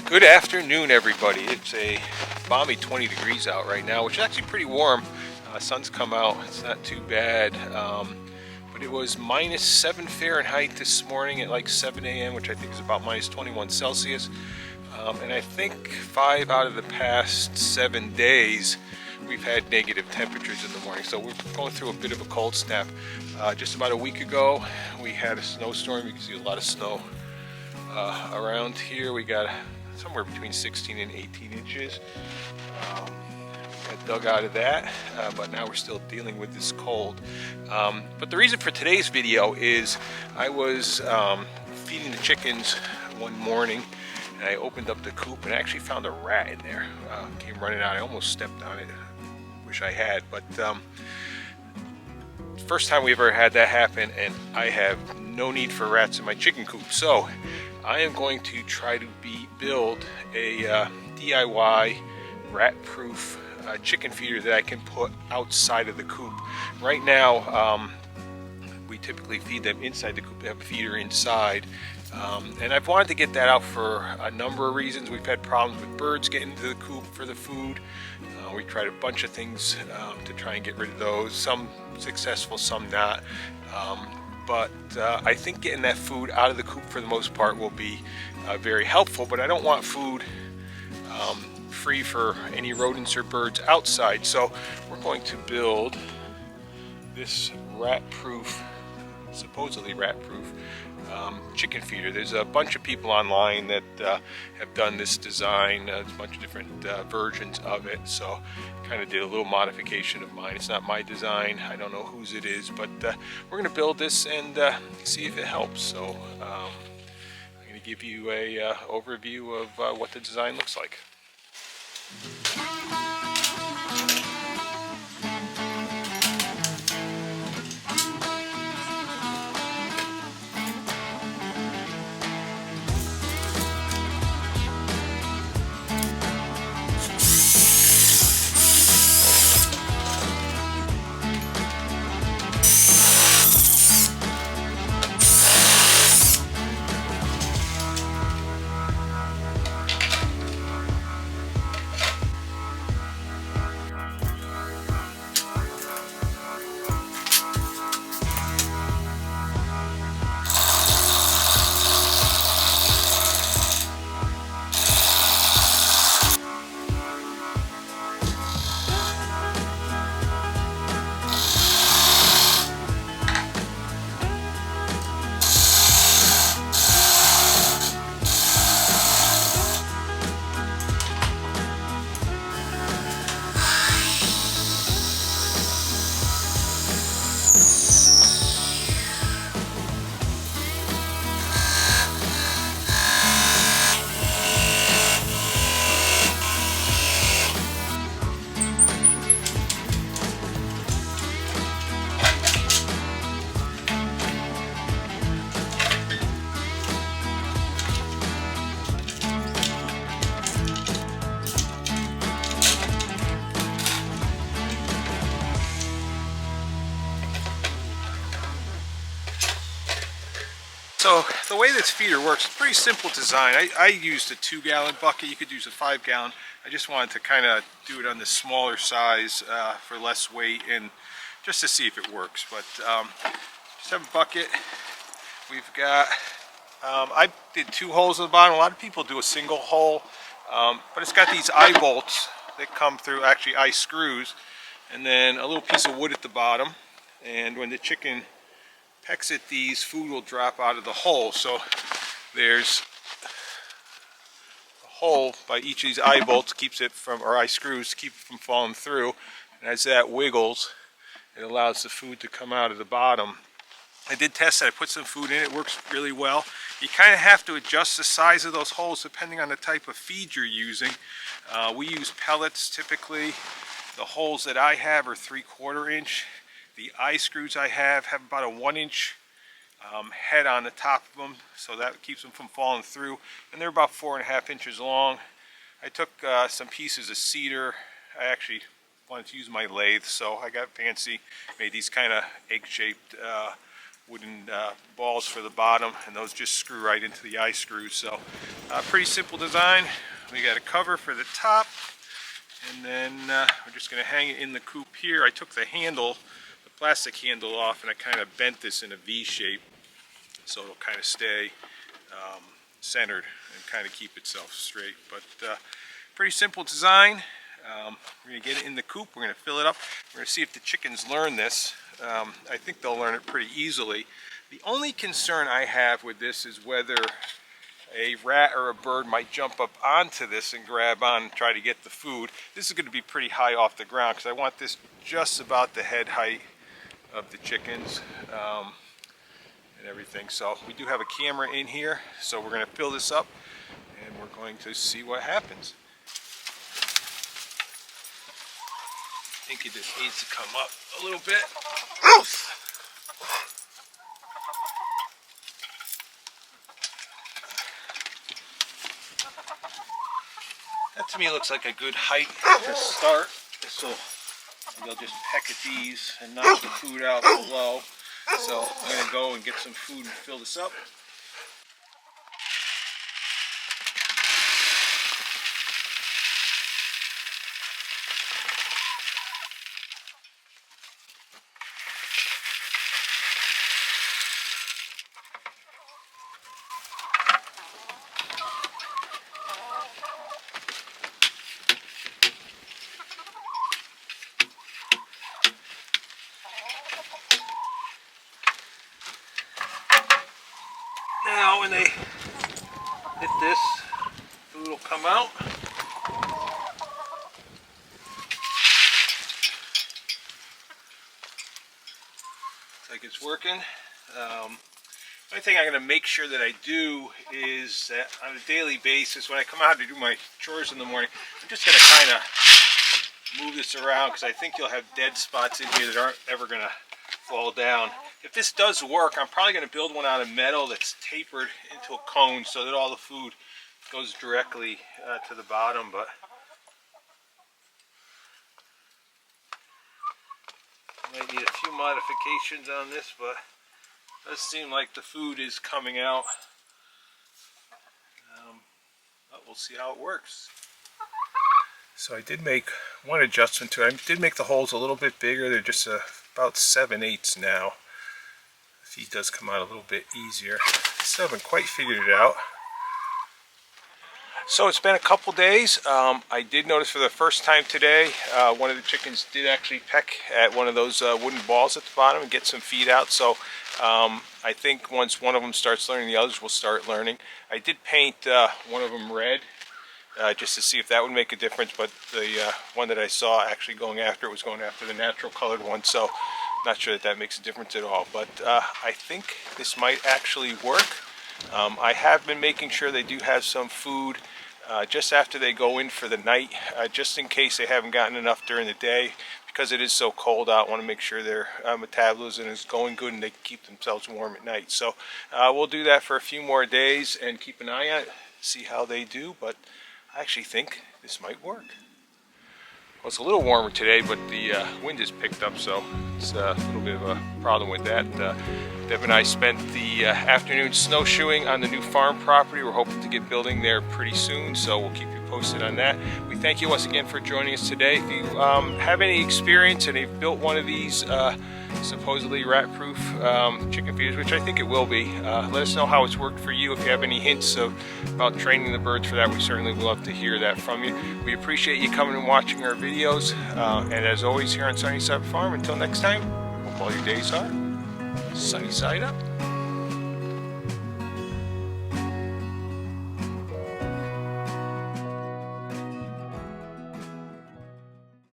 Good afternoon, everybody. It's a balmy 20 degrees out right now, which is actually pretty warm. Sun's come out. It's not too bad. But it was -7 Fahrenheit this morning at like 7 a.m., which I think is about -21 Celsius. And I think 5 out of the past 7 days we've had negative temperatures in the morning. So we're going through a bit of a cold snap. Just about a week ago, we had a snowstorm. You can see a lot of snow around here. We got somewhere between 16 and 18 inches. Got dug out of that, but now we're still dealing with this cold. But the reason for today's video is I was feeding the chickens one morning, and I opened up the coop and I actually found a rat in there. Came running out. I almost stepped on it. Wish I had, but first time we ever had that happen, and I have no need for rats in my chicken coop. So I am going to try to build a DIY rat-proof chicken feeder that I can put outside of the coop. Right now, we typically feed them inside the coop. They have a feeder inside. And I've wanted to get that out for a number of reasons. We've had problems with birds getting into the coop for the food. We tried a bunch of things to try and get rid of those. Some successful, some not. But I think getting that food out of the coop for the most part will be very helpful. But I don't want food free for any rodents or birds outside. So we're going to build this rat-proof, supposedly rat-proof chicken feeder. There's a bunch of people online that have done this design. There's a bunch of different versions of it, so kind of did a little modification of mine. It's not my design. I don't know whose it is, but we're going to build this and see if it helps. So I'm going to give you a overview of what the design looks like. So the way this feeder works, it's pretty simple design. I used a 2-gallon bucket. You could use a 5-gallon. I just wanted to kind of do it on the smaller size for less weight and just to see if it works. But just have a bucket. We've got, I did 2 holes in the bottom. A lot of people do a single hole, but it's got these eye bolts that come through, actually eye screws, and then a little piece of wood at the bottom. And when the chicken pecks at these, food will drop out of the hole. So there's a hole by each of these eye bolts, keeps it from, or eye screws, to keep it from falling through. And as that wiggles, it allows the food to come out of the bottom. I did test it. I put some food in. It works really well. You kind of have to adjust the size of those holes depending on the type of feed you're using. We use pellets typically. The holes that I have are 3/4 inch. The eye screws I have about a 1-inch head on the top of them, so that keeps them from falling through. And they're about 4.5 inches long. I took some pieces of cedar. I actually wanted to use my lathe, so I got fancy. Made these kind of egg-shaped wooden balls for the bottom, and those just screw right into the eye screws. So pretty simple design. We got a cover for the top, and then we're just going to hang it in the coop here. I took the handle, the plastic handle off, and I kind of bent this in a V shape so it'll kind of stay centered and kind of keep itself straight. But pretty simple design. We're going to get it in the coop. We're going to fill it up. We're going to see if the chickens learn this. I think they'll learn it pretty easily. The only concern I have with this is whether a rat or a bird might jump up onto this and grab on and try to get the food. This is going to be pretty high off the ground because I want this just about the head height of the chickens and everything. So we do have a camera in here, so we're going to fill this up and we're going to see what happens. I think it just needs to come up a little bit. That to me looks like a good height to start. They'll just peck at these and knock the food out below. So I'm going to go and get some food and fill this up. Now when they hit this, food will come out. Looks like it's working. Only thing I'm going to make sure that I do is that on a daily basis, when I come out to do my chores in the morning, I'm just going to kind of move this around because I think you'll have dead spots in here that aren't ever going to fall down. If this does work, I'm probably going to build one out of metal that's tapered into a cone so that all the food goes directly to the bottom. But might need a few modifications on this, but it does seem like the food is coming out. But we'll see how it works. So I did make one adjustment to it. I did make the holes a little bit bigger. They're just about 7/8 now. The feed does come out a little bit easier. Still haven't quite figured it out. So it's been a couple days. I did notice for the first time today, one of the chickens did actually peck at one of those wooden balls at the bottom and get some feed out. So I think once one of them starts learning, the others will start learning. I did paint one of them red just to see if that would make a difference, but the one that I saw actually going after it was going after the natural colored one, so not sure that makes a difference at all. But I think this might actually work. I have been making sure they do have some food just after they go in for the night, just in case they haven't gotten enough during the day. Because it is so cold out, I want to make sure their metabolism is going good and they can keep themselves warm at night. So we'll do that for a few more days and keep an eye on it, see how they do. But I actually think this might work. Well, it's a little warmer today, but the wind has picked up, so it's a little bit of a problem with that. Deb and I spent the afternoon snowshoeing on the new farm property. We're hoping to get building there pretty soon, so we'll keep you posted on that. We thank you once again for joining us today. If you have any experience and you've built one of these supposedly rat-proof chicken feeders, which I think it will be, let us know how it's worked for you. If you have any hints about training the birds for that, we certainly would love to hear that from you. We appreciate you coming and watching our videos, and as always here on Sunnyside Farm, until next time, hope all your days are sunny side up.